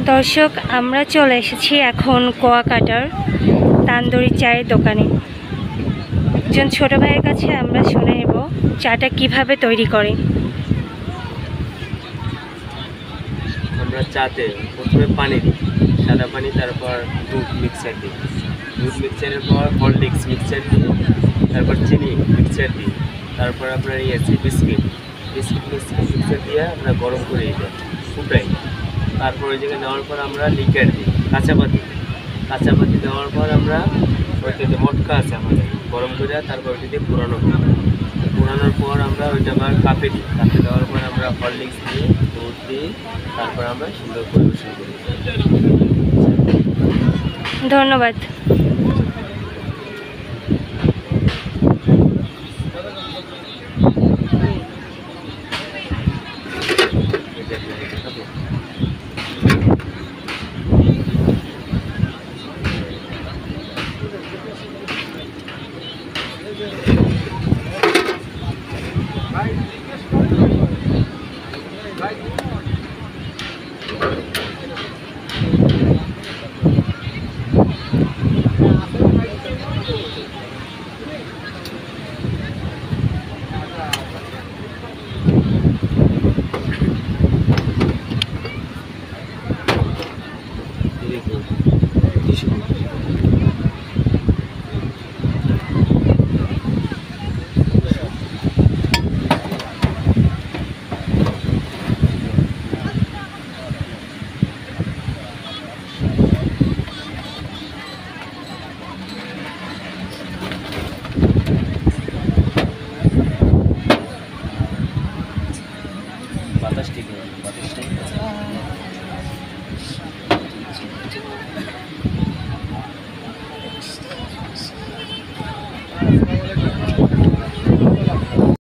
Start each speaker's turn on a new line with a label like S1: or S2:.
S1: দর্শক, আমরা চলে এসেছি এখন কুয়াকাটার তান্দুরি চায়ের দোকানে। একজন ছোট ভাইয়ের কাছে আমরা শুনে নেব চাটা কিভাবে তৈরি করে।
S2: আমরা চাতে প্রথমে পানি দিই, সাদা পানি, তারপর দুধ মিক্সার দিই, দুধ মিক্সারের পর হরলিক্স মিক্সার দিই, তারপর চিনি মিক্সার দিই, তারপর আপনার বিস্কিট মিক্সার দিয়ে আমরা গরম করে দিই, ফুটাই। তারপর ওই জায়গায় দেওয়ার পর আমরা লিকার দিই, কাঁচাপাতি দেওয়ার পর আমরা ওইটাতে মটকা আছে আমাদের গরম করে, তারপর ওইটা দিয়ে পুরানোর পর আমরা ওইটা আবার কাপে দেওয়ার পর আমরা হরলিক্স দিই, দুধ দিই, তারপর আমরা সুন্দর পরিবেশন করি।
S1: ধন্যবাদ।
S2: বাতাস ঠিক আছে।